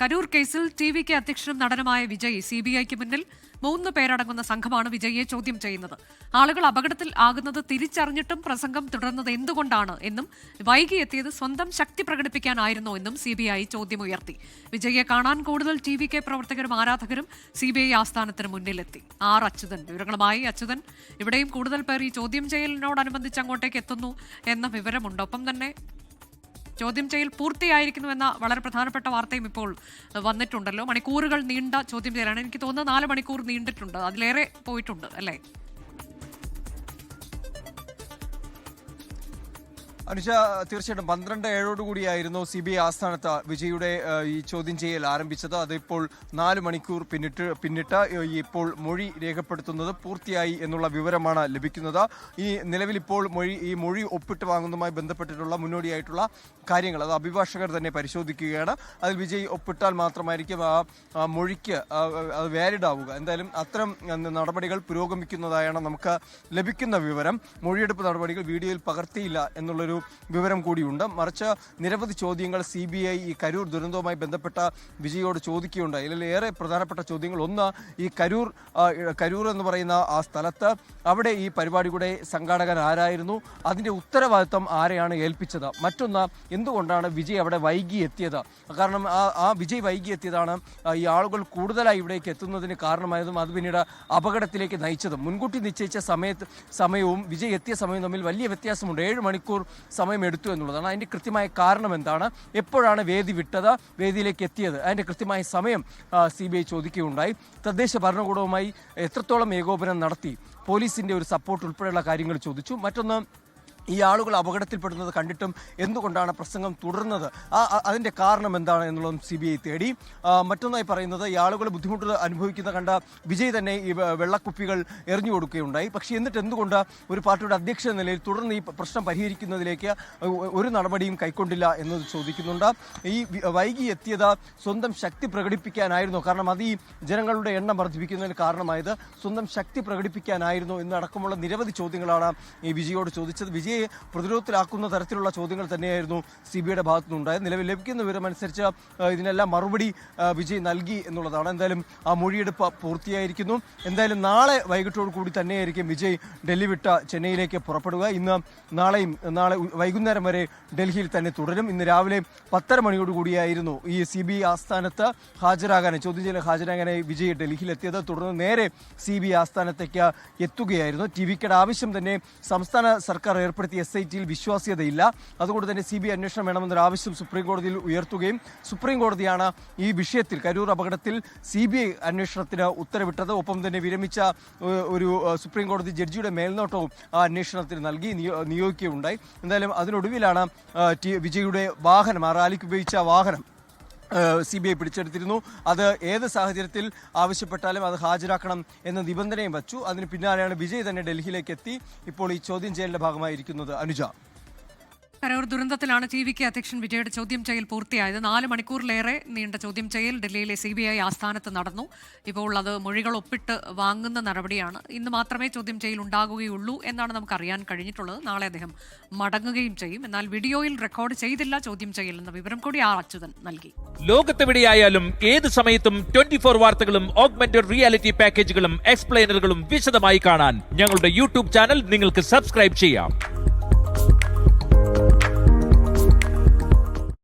കരൂർ കേസിൽ ടിവികെ അധ്യക്ഷനും നടനുമായ വിജയ് സിബിഐക്ക് മുന്നിൽ 3 പേരടങ്ങുന്ന സംഘമാണ് വിജയിയെ ചോദ്യം ചെയ്യുന്നത്. ആളുകൾ അപകടത്തിൽ ആകുന്നത് തിരിച്ചറിഞ്ഞിട്ടും പ്രസംഗം തുടർന്നത് എന്തുകൊണ്ടാണ് എന്നും വൈകിയെത്തിയത് സ്വന്തം ശക്തി പ്രകടിപ്പിക്കാനായിരുന്നോ എന്നും സിബിഐ ചോദ്യമുയർത്തി. വിജയിയെ കാണാൻ കൂടുതൽ ടിവികെ പ്രവർത്തകരും ആരാധകരും സിബിഐ ആസ്ഥാനത്തിന് മുന്നിലെത്തി. ആർ അച്യുതൻ വിവരങ്ങളുമായി. അച്യുതൻ, ഇവിടെയും കൂടുതൽ പേർ ഈ ചോദ്യം ചെയ്യലിനോടനുബന്ധിച്ച് അങ്ങോട്ടേക്ക് എത്തുന്നു എന്ന വിവരമുണ്ട്. ഒപ്പം തന്നെ ചോദ്യം ചെയ്യൽ പൂർത്തിയായിരിക്കുന്നു എന്ന വളരെ പ്രധാനപ്പെട്ട വാർത്തയും ഇപ്പോൾ വന്നിട്ടുണ്ടല്ലോ. മണിക്കൂറുകൾ നീണ്ട ചോദ്യം ചെയ്യലാണ്. എനിക്ക് തോന്നുന്നത് 4 മണിക്കൂർ നീണ്ടിട്ടുണ്ട്, അതിലേറെ പോയിട്ടുണ്ട് അല്ലേ? അനുഷ, തീർച്ചയായിട്ടും 12:07 കൂടിയായിരുന്നു CBI ആസ്ഥാനത്ത് വിജയുടെ ഈ ചോദ്യം ചെയ്യൽ ആരംഭിച്ചത്. അതിപ്പോൾ 4 മണിക്കൂർ പിന്നിട്ട് ഇപ്പോൾ മൊഴി രേഖപ്പെടുത്തുന്നത് പൂർത്തിയായി എന്നുള്ള വിവരമാണ് ലഭിക്കുന്നത്. ഈ നിലവിൽ ഇപ്പോൾ ഈ മൊഴി ഒപ്പിട്ട് വാങ്ങുന്നതുമായി ബന്ധപ്പെട്ടിട്ടുള്ള മുന്നോടിയായിട്ടുള്ള കാര്യങ്ങൾ അത് അഭിഭാഷകർ തന്നെ പരിശോധിക്കുകയാണ്. അതിൽ വിജയ് ഒപ്പിട്ടാൽ മാത്രമായിരിക്കും ആ മൊഴിക്ക് അത് വാലിഡ് ആവുക. എന്തായാലും അത്തരം നടപടികൾ പുരോഗമിക്കുന്നതായാണ് നമുക്ക് ലഭിക്കുന്ന വിവരം. മൊഴിയെടുപ്പ് നടപടികൾ വീഡിയോയിൽ പകർത്തിയില്ല എന്നുള്ളൊരു വിവരം കൂടിയുണ്ട്. മറിച്ച് നിരവധി ചോദ്യങ്ങൾ CBI ഈ കരൂർ ദുരന്തവുമായി ബന്ധപ്പെട്ട വിജയോട് ചോദിക്കുകയുണ്ടായി. ഇതിൽ ഏറെ പ്രധാനപ്പെട്ട ചോദ്യങ്ങൾ, ഒന്ന്, ഈ കരൂർ എന്ന് പറയുന്ന ആ സ്ഥലത്ത് അവിടെ ഈ പരിപാടിയുടെ സംഘാടകൻ ആരായിരുന്നു, അതിൻ്റെ ഉത്തരവാദിത്വം ആരെയാണ് ഏൽപ്പിച്ചത്, മറ്റൊന്ന്, എന്തുകൊണ്ടാണ് വിജയ് അവിടെ വൈകി എത്തിയത്, കാരണം ആ വിജയ് വൈകി എത്തിയതാണ് ഈ ആളുകൾ കൂടുതലായി ഇവിടേക്ക് എത്തുന്നതിന് കാരണമായതും അത് പിന്നീട് അപകടത്തിലേക്ക് നയിച്ചതും. മുൻകൂട്ടി നിശ്ചയിച്ച സമയവും വിജയ് എത്തിയ സമയവും തമ്മിൽ വലിയ വ്യത്യാസമുണ്ട്. 7 മണിക്കൂർ സമയം എടുത്തു എന്നുള്ളതാണ്. അതിൻ്റെ കൃത്യമായ കാരണം എന്താണ്, എപ്പോഴാണ് വേദി വിട്ടത്, വേദിയിലേക്ക് എത്തിയത്, അതിൻ്റെ കൃത്യമായ സമയം CBI ചോദിക്കുകയുണ്ടായി. തദ്ദേശ ഭരണകൂടവുമായി എത്രത്തോളം ഏകോപനം നടത്തി, പോലീസിൻ്റെ ഒരു സപ്പോർട്ട് ഉൾപ്പെടെയുള്ള കാര്യങ്ങൾ ചോദിച്ചു. മറ്റൊന്ന്, ഈ ആളുകൾ അപകടത്തിൽപ്പെടുന്നത് കണ്ടിട്ടും എന്തുകൊണ്ടാണ് പ്രസംഗം തുടർന്നത്, അതിൻ്റെ കാരണം എന്താണ് എന്നുള്ളതും CBI തേടി. മറ്റൊന്നായി പറയുന്നത്, ഈ ആളുകൾ ബുദ്ധിമുട്ട് അനുഭവിക്കുന്ന കണ്ട വിജയ് തന്നെ ഈ വെള്ളക്കുപ്പികൾ എറിഞ്ഞു കൊടുക്കുകയുണ്ടായി. പക്ഷേ എന്നിട്ട് എന്തുകൊണ്ട് ഒരു പാർട്ടിയുടെ അധ്യക്ഷ നിലയിൽ തുടർന്ന് ഈ പ്രശ്നം പരിഹരിക്കുന്നതിലേക്ക് ഒരു നടപടിയും കൈക്കൊണ്ടില്ല എന്നത് ചോദിക്കുന്നുണ്ട്. ഈ വൈകി എത്തിയത് സ്വന്തം ശക്തി പ്രകടിപ്പിക്കാനായിരുന്നു, കാരണം അത് ഈ ജനങ്ങളുടെ എണ്ണം വർദ്ധിപ്പിക്കുന്നതിന് കാരണമായത് സ്വന്തം ശക്തി പ്രകടിപ്പിക്കാനായിരുന്നു എന്നടക്കമുള്ള നിരവധി ചോദ്യങ്ങളാണ് ഈ വിജയോട് ചോദിച്ചത്. വിജയെ പ്രതിരോധത്തിലാക്കുന്ന തരത്തിലുള്ള ചോദ്യങ്ങൾ തന്നെയായിരുന്നു CBIയുടെ ഭാഗത്തുനിന്നുണ്ടായത്. നിലവിൽ ലഭിക്കുന്ന വിവരമനുസരിച്ച് ഇതിനെല്ലാം മറുപടി വിജയ് നൽകി എന്നുള്ളതാണ്. എന്തായാലും ആ മൊഴിയെടുപ്പ് പൂർത്തിയായിരിക്കുന്നു. എന്തായാലും നാളെ വൈകിട്ടോടു കൂടി തന്നെയായിരിക്കും വിജയ് ഡൽഹി വിട്ട ചെന്നൈയിലേക്ക് പുറപ്പെടുക. നാളെ വൈകുന്നേരം വരെ ഡൽഹിയിൽ തന്നെ തുടരും. ഇന്ന് രാവിലെ 10:30 മണിയോടുകൂടിയായിരുന്നു ഈ CBI ആസ്ഥാനത്ത് ചോദ്യം ചെയ്യൽ ഹാജരാകാനായി വിജയ് ഡൽഹിയിലെത്തിയത്. തുടർന്ന് നേരെ CBI ആസ്ഥാനത്തേക്ക് എത്തുകയായിരുന്നു. ടിവിക്കയുടെ ആവശ്യം തന്നെ സംസ്ഥാന സർക്കാർ ഏർപ്പെടുത്തിയ SITയിൽ വിശ്വാസ്യതയില്ല. അതുകൊണ്ട് തന്നെ CBI അന്വേഷണം വേണമെന്നൊരു ആവശ്യം സുപ്രീം കോടതിയിൽ ഉയർത്തുകയും സുപ്രീം കോടതിയാണ് ഈ വിഷയത്തിൽ കരൂർ അപകടത്തിൽ CBI അന്വേഷണത്തിന് ഉത്തരവിട്ടത്. ഒപ്പം തന്നെ വിരമിച്ച ഒരു സുപ്രീം കോടതി ജഡ്ജിയുടെ മേൽനോട്ടവും ആ അന്വേഷണത്തിന് നിയോഗിക്കുകയുണ്ടായി. എന്തായാലും അതിനൊടുവിലാണ് വിജയുടെ വാഹനം, ആ റാലിക്ക് ഉപയോഗിച്ച വാഹനം CBI പിടിച്ചെടുത്തിരുന്നു. അത് ഏത് സാഹചര്യത്തിൽ ആവശ്യപ്പെട്ടാലും അത് ഹാജരാക്കണം എന്ന നിബന്ധനയും വച്ചു. അതിന് പിന്നാലെയാണ് വിജയ് തന്നെ ഡൽഹിയിലേക്ക് എത്തി ഇപ്പോൾ ഈ ചോദ്യം ചെയ്യലിന്റെ ഭാഗമായിരിക്കുന്നത്. അനുജ, കരൂർ ദുരന്തത്തിലാണ് ടിവികെ അധ്യക്ഷൻ വിജയുടെ ചോദ്യം ചെയ്യൽ പൂർത്തിയായത്. 4 മണിക്കൂറിലേറെ നീണ്ട ചോദ്യം ചെയ്യൽ ഡൽഹിയിലെ CBI ആസ്ഥാനത്ത് നടന്നു. ഇപ്പോൾ അത് മൊഴികൾ ഒപ്പിട്ട് വാങ്ങുന്ന നടപടിയാണ്. ഇന്ന് മാത്രമേ ചോദ്യം ചെയ്യൽ ഉണ്ടാകുകയുള്ളൂ എന്നാണ് നമുക്ക് അറിയാൻ കഴിഞ്ഞിട്ടുള്ളത്. നാളെ അദ്ദേഹം മടങ്ങുകയും ചെയ്യും. എന്നാൽ വീഡിയോയിൽ റെക്കോർഡ് ചെയ്തില്ല ചോദ്യം ചെയ്യൽ എന്ന വിവരം കൂടി ആർ അച്യുതൻ നൽകി. ലോകത്തെവിടെയായാലും ഏത് സമയത്തും 24 വാർത്തകളും ഓഗ്മെന്റഡ് റിയാലിറ്റി പാക്കേജുകളും എക്സ്പ്ലെയിനറുകളും വിശദമായി കാണാൻ ഞങ്ങളുടെ YouTube ചാനൽ നിങ്ങൾക്ക് സബ്സ്ക്രൈബ് ചെയ്യാം.